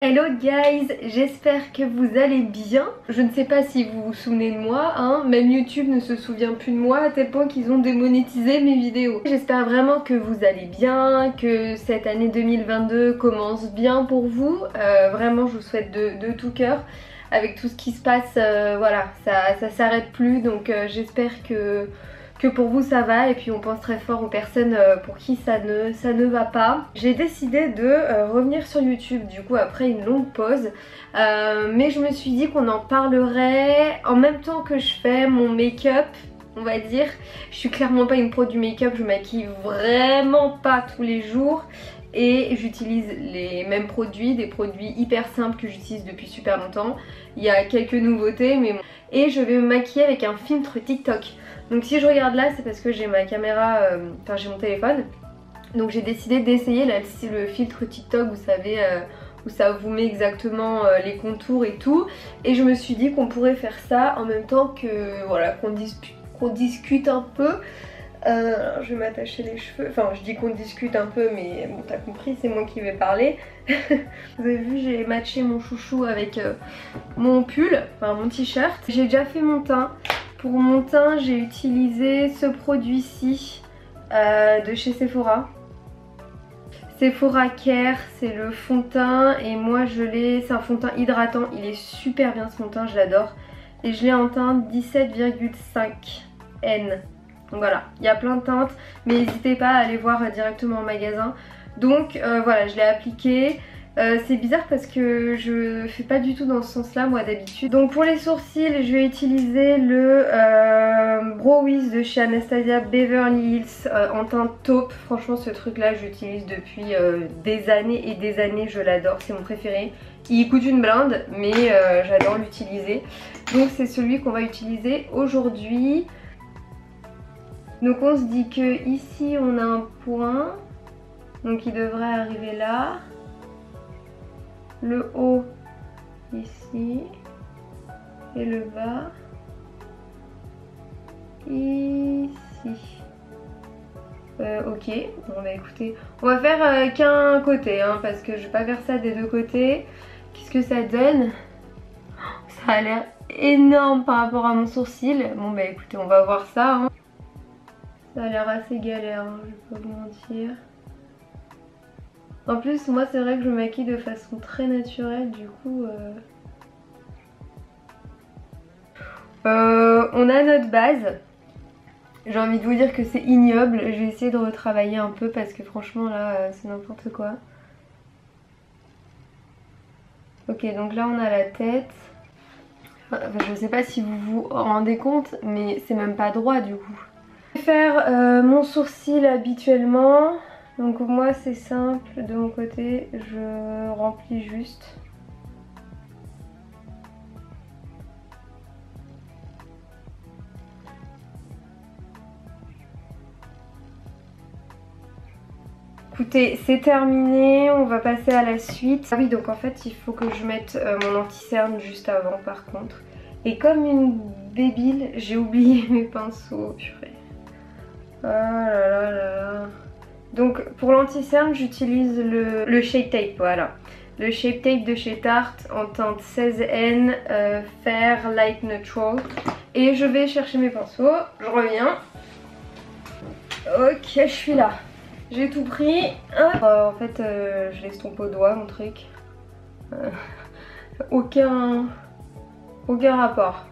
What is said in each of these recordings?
Hello guys, j'espère que vous allez bien. Je ne sais pas si vous vous souvenez de moi, hein, même YouTube ne se souvient plus de moi à tel point qu'ils ont démonétisé mes vidéos. J'espère vraiment que vous allez bien, que cette année 2022 commence bien pour vous. Vraiment je vous souhaite de tout cœur. Avec tout ce qui se passe, voilà, ça s'arrête plus, donc j'espère que pour vous ça va, et puis on pense très fort aux personnes pour qui ça ne va pas. J'ai décidé de revenir sur YouTube du coup après une longue pause, mais je me suis dit qu'on en parlerait en même temps que je fais mon make-up, on va dire. Je suis clairement pas une pro du make-up, je maquille vraiment pas tous les jours et j'utilise les mêmes produits, des produits hyper simples que j'utilise depuis super longtemps. Il y a quelques nouveautés, mais bon. Et je vais me maquiller avec un filtre TikTok. Donc si je regarde là, c'est parce que j'ai ma caméra, enfin j'ai mon téléphone. Donc j'ai décidé d'essayer le filtre TikTok, vous savez, où ça vous met exactement les contours et tout. Et je me suis dit qu'on pourrait faire ça en même temps que, voilà, qu'on discute un peu. Alors je vais m'attacher les cheveux, enfin je dis qu'on discute un peu, mais bon t'as compris, c'est moi qui vais parler. Vous avez vu, j'ai matché mon chouchou avec mon pull, enfin mon t-shirt. J'ai déjà fait mon teint. Pour mon teint j'ai utilisé ce produit-ci de chez Sephora. Sephora Care, c'est le fond de teint et moi je l'ai, c'est un fond de teint hydratant, il est super bien ce fond de teint, je l'adore. Et je l'ai en teint 17,5 N. Donc voilà, il y a plein de teintes, mais n'hésitez pas à aller voir directement en magasin. Donc voilà, je l'ai appliqué. C'est bizarre parce que je fais pas du tout dans ce sens là moi d'habitude. Donc pour les sourcils, je vais utiliser le Brow Wiz de chez Anastasia Beverly Hills en teinte taupe. Franchement ce truc là j'utilise depuis des années et des années, je l'adore, c'est mon préféré. Il coûte une blinde mais j'adore l'utiliser. Donc c'est celui qu'on va utiliser aujourd'hui. Donc on se dit que ici on a un point, donc il devrait arriver là. Le haut ici et le bas ici. Ok, bon bah écoutez, on va faire qu'un côté hein, parce que je vais pas faire ça des deux côtés. Qu'est-ce que ça donne? Ça a l'air énorme par rapport à mon sourcil. Bon bah écoutez, on va voir ça hein. Ça a l'air assez galère, hein, je vais pas vous mentir. En plus, moi c'est vrai que je me maquille de façon très naturelle, du coup... on a notre base. J'ai envie de vous dire que c'est ignoble. Je vais essayer de retravailler un peu parce que franchement là, c'est n'importe quoi. Ok, donc là on a la tête. Enfin, je sais pas si vous vous rendez compte, mais c'est même pas droit du coup. Je vais faire mon sourcil habituellement. Donc moi c'est simple, de mon côté je remplis juste. Écoutez, c'est terminé, on va passer à la suite. Ah oui, donc en fait il faut que je mette mon anti-cerne juste avant par contre. Et comme une débile, j'ai oublié mes pinceaux, purée. Oh là là là là. Donc pour l'anti-cerne j'utilise le Shape Tape, voilà. Le Shape Tape de chez Tarte en teinte 16N Fair Light Neutral. Et je vais chercher mes pinceaux, je reviens. Ok, je suis là. J'ai tout pris. En fait je l'estompe au doigt mon truc. Aucun rapport.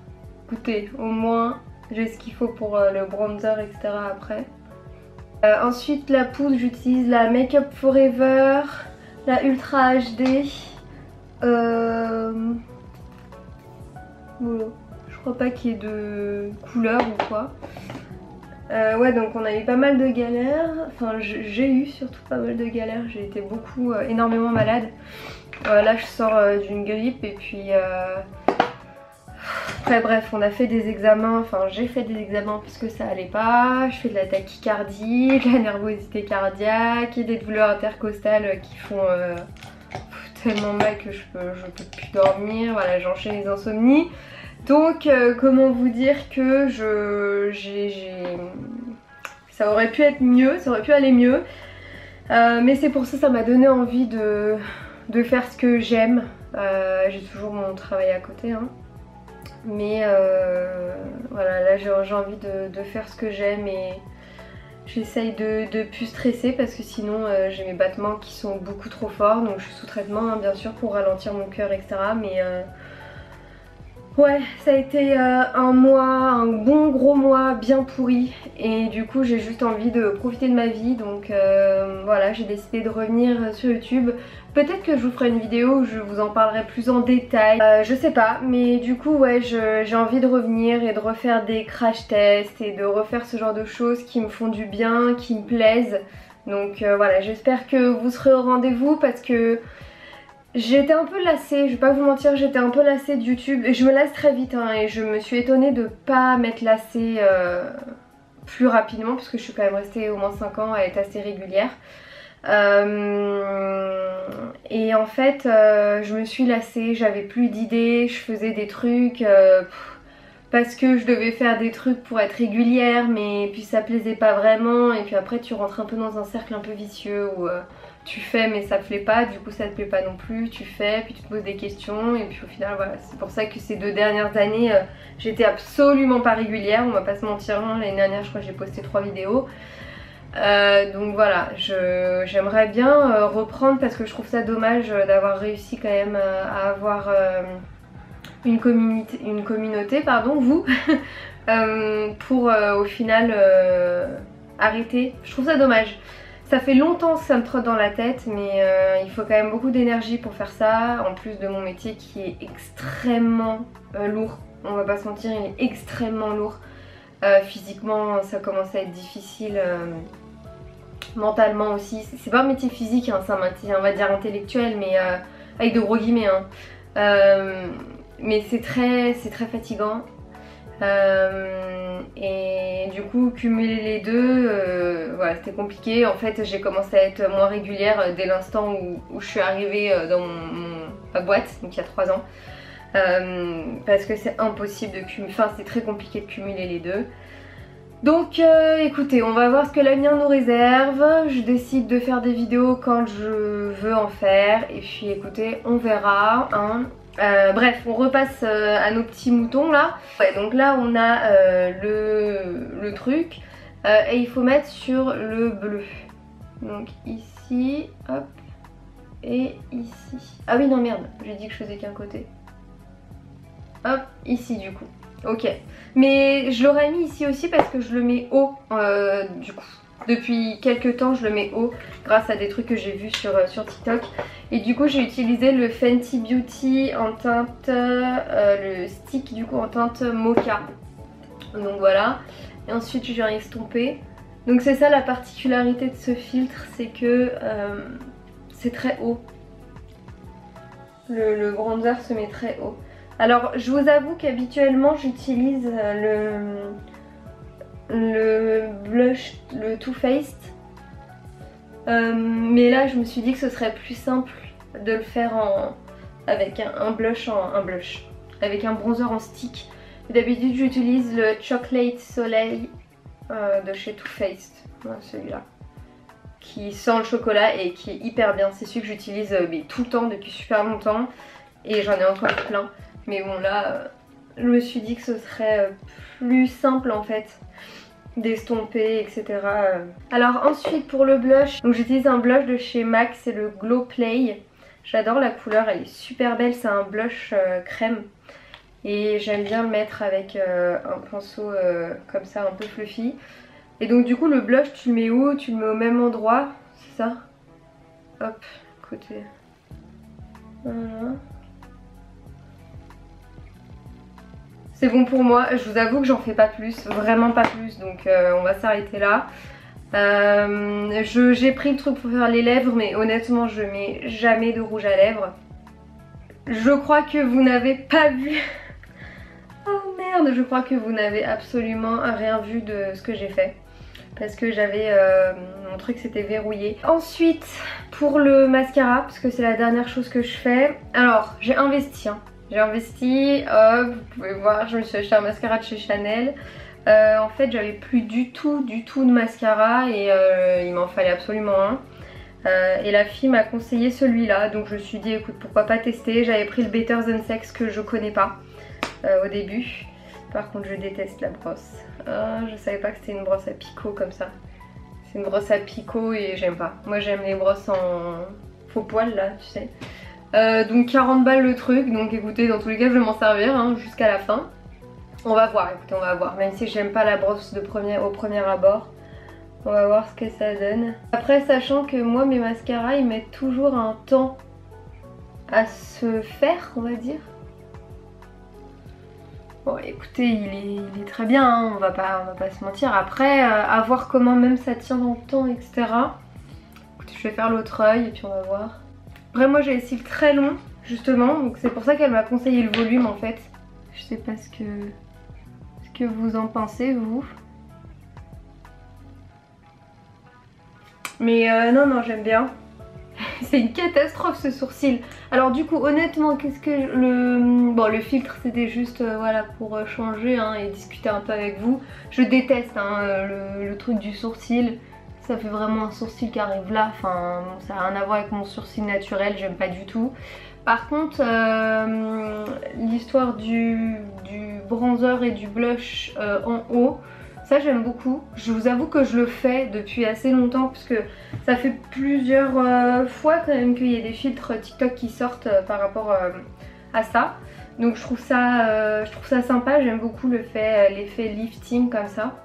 Écoutez, au moins j'ai ce qu'il faut pour le bronzer etc. après. Ensuite la poudre, j'utilise la Make Up Forever, la Ultra HD. Voilà. Je crois pas qu'il y ait de couleur ou quoi. Ouais, donc on a eu pas mal de galères. Enfin j'ai eu surtout pas mal de galères. J'ai été énormément malade. Là je sors d'une grippe et puis... Après bref, on a fait des examens, enfin j'ai fait des examens parce que ça allait pas. Je fais de la tachycardie, de la nervosité cardiaque et des douleurs intercostales qui font tellement mal que je peux plus dormir. Voilà, j'enchaîne les insomnies. Donc comment vous dire que ça aurait pu être mieux, ça aurait pu aller mieux. Mais c'est pour ça, ça m'a donné envie de de faire ce que j'aime. J'ai toujours mon travail à côté hein. Mais voilà, là j'ai envie de faire ce que j'aime et j'essaye de plus stresser parce que sinon j'ai mes battements qui sont beaucoup trop forts. Donc je suis sous traitement hein, bien sûr pour ralentir mon cœur etc. Mais ouais, ça a été un mois, un bon gros mois bien pourri et du coup j'ai juste envie de profiter de ma vie donc voilà, j'ai décidé de revenir sur YouTube. Peut-être que je vous ferai une vidéo où je vous en parlerai plus en détail, je sais pas, mais du coup ouais j'ai envie de revenir et de refaire des crash tests et de refaire ce genre de choses qui me font du bien, qui me plaisent. Donc voilà, j'espère que vous serez au rendez-vous parce que j'étais un peu lassée, je vais pas vous mentir, j'étais un peu lassée de YouTube et je me lasse très vite hein, et je me suis étonnée de pas m'être lassée plus rapidement parce que je suis quand même restée au moins 5 ans à être assez régulière. Et en fait je me suis lassée, j'avais plus d'idées, je faisais des trucs parce que je devais faire des trucs pour être régulière mais puis ça plaisait pas vraiment et puis après tu rentres un peu dans un cercle un peu vicieux où tu fais mais ça te plaît pas, du coup ça te plaît pas non plus, tu fais puis tu te poses des questions et puis au final voilà, c'est pour ça que ces 2 dernières années j'étais absolument pas régulière, on va pas se mentir hein. L'année dernière je crois que j'ai posté 3 vidéos. Donc voilà, j'aimerais bien reprendre parce que je trouve ça dommage d'avoir réussi quand même à avoir une communauté, pardon, vous, pour au final arrêter. Je trouve ça dommage. Ça fait longtemps que ça me trotte dans la tête mais il faut quand même beaucoup d'énergie pour faire ça, en plus de mon métier qui est extrêmement lourd. On va pas se mentir, il est extrêmement lourd. Physiquement ça commence à être difficile, mentalement aussi. C'est pas un métier physique hein, c'est un métier on va dire intellectuel mais avec de gros guillemets hein. Mais c'est très fatigant et du coup cumuler les deux voilà, c'était compliqué. En fait j'ai commencé à être moins régulière dès l'instant où je suis arrivée dans ma boîte, donc il y a 3 ans. Parce que c'est impossible de cumuler, enfin c'est très compliqué de cumuler les deux. Donc écoutez, on va voir ce que l'avenir nous réserve. Je décide de faire des vidéos quand je veux en faire et puis écoutez, on verra hein. Bref, on repasse à nos petits moutons là. Ouais, donc là on a le truc et il faut mettre sur le bleu. Donc ici, hop, et ici. Ah oui non merde, j'ai dit que je faisais qu'un côté. Hop, ici du coup. Ok, mais je l'aurais mis ici aussi parce que je le mets haut du coup. Depuis quelques temps je le mets haut grâce à des trucs que j'ai vus sur TikTok. Et du coup j'ai utilisé le Fenty Beauty en teinte, le stick du coup en teinte mocha. Donc voilà, et ensuite je viens estomper. Donc c'est ça la particularité de ce filtre, c'est que c'est très haut. Le bronzer se met très haut. Alors je vous avoue qu'habituellement j'utilise le blush, le Too Faced, mais là je me suis dit que ce serait plus simple de le faire avec un blush, avec un bronzer en stick. D'habitude j'utilise le Chocolate Soleil de chez Too Faced, voilà, celui-là, qui sent le chocolat et qui est hyper bien. C'est celui que j'utilise tout le temps depuis super longtemps et j'en ai encore plein. Mais bon là, je me suis dit que ce serait plus simple en fait d'estomper etc. Alors ensuite pour le blush, donc j'utilise un blush de chez MAC, c'est le Glow Play. J'adore la couleur, elle est super belle, c'est un blush crème. Et j'aime bien le mettre avec un pinceau comme ça un peu fluffy. Et donc du coup le blush tu le mets où? Tu le mets au même endroit, c'est ça? Hop, côté. Voilà. C'est bon pour moi, je vous avoue que j'en fais pas plus, vraiment pas plus, donc on va s'arrêter là. J'ai pris le truc pour faire les lèvres, mais honnêtement je mets jamais de rouge à lèvres. Je crois que vous n'avez pas vu... Oh merde, je crois que vous n'avez absolument rien vu de ce que j'ai fait. Parce que j'avais... mon truc s'était verrouillé. Ensuite, pour le mascara, parce que c'est la dernière chose que je fais. Alors, j'ai investi, hein. J'ai investi, hop, vous pouvez voir, je me suis acheté un mascara de chez Chanel. En fait j'avais plus du tout de mascara et il m'en fallait absolument un. Et la fille m'a conseillé celui-là, donc je me suis dit écoute pourquoi pas tester. J'avais pris le Better Than Sex que je connais pas au début. Par contre je déteste la brosse. Je savais pas que c'était une brosse à picot comme ça. C'est une brosse à picot et j'aime pas. Moi j'aime les brosses en faux poil là, tu sais. Donc 40 balles le truc, donc écoutez dans tous les cas je vais m'en servir hein, jusqu'à la fin. On va voir, écoutez on va voir. Même si j'aime pas la brosse au premier abord. On va voir ce que ça donne. Après sachant que moi mes mascaras ils mettent toujours un temps à se faire on va dire. Bon écoutez il est très bien hein, on va pas se mentir. Après à voir comment même ça tient dans le temps etc. Écoutez, je vais faire l'autre œil et puis on va voir. Après moi j'ai les cils très longs justement donc c'est pour ça qu'elle m'a conseillé le volume en fait. Je sais pas ce que vous en pensez vous. Mais non j'aime bien. C'est une catastrophe ce sourcil. Alors du coup honnêtement qu'est-ce que le filtre c'était juste voilà pour changer hein, et discuter un peu avec vous. Je déteste hein, le truc du sourcil. Ça fait vraiment un sourcil qui arrive là. Enfin bon, ça n'a rien à voir avec mon sourcil naturel, j'aime pas du tout. Par contre l'histoire du bronzer et du blush en haut, ça j'aime beaucoup. Je vous avoue que je le fais depuis assez longtemps parce que ça fait plusieurs fois quand même qu'il y a des filtres TikTok qui sortent par rapport à ça. Donc je trouve ça sympa, j'aime beaucoup l'effet lifting comme ça.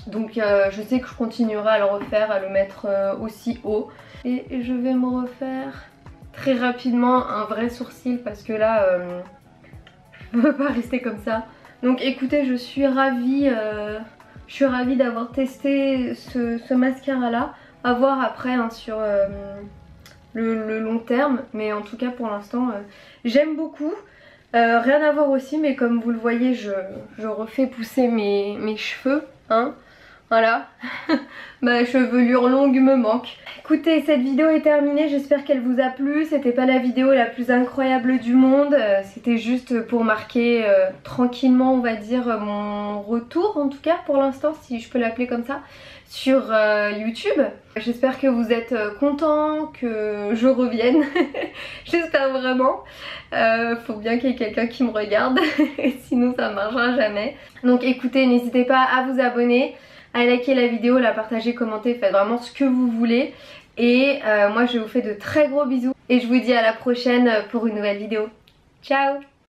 Donc je sais que je continuerai à le refaire, à le mettre aussi haut. Et je vais me refaire très rapidement un vrai sourcil parce que là je ne peux pas rester comme ça. Donc écoutez je suis ravie d'avoir testé ce mascara là. À voir après hein, sur le long terme. Mais en tout cas pour l'instant j'aime beaucoup. Rien à voir aussi mais comme vous le voyez je refais pousser mes cheveux hein. Voilà, ma chevelure longue me manque. Écoutez, cette vidéo est terminée, j'espère qu'elle vous a plu. C'était pas la vidéo la plus incroyable du monde, c'était juste pour marquer tranquillement on va dire mon retour en tout cas pour l'instant si je peux l'appeler comme ça sur YouTube. J'espère que vous êtes contents, que je revienne, j'espère vraiment. Faut bien qu'il y ait quelqu'un qui me regarde, sinon ça marchera jamais. Donc écoutez, n'hésitez pas à vous abonner, à liker la vidéo, la partager, commenter, faites vraiment ce que vous voulez. Et moi je vous fais de très gros bisous et je vous dis à la prochaine pour une nouvelle vidéo. Ciao!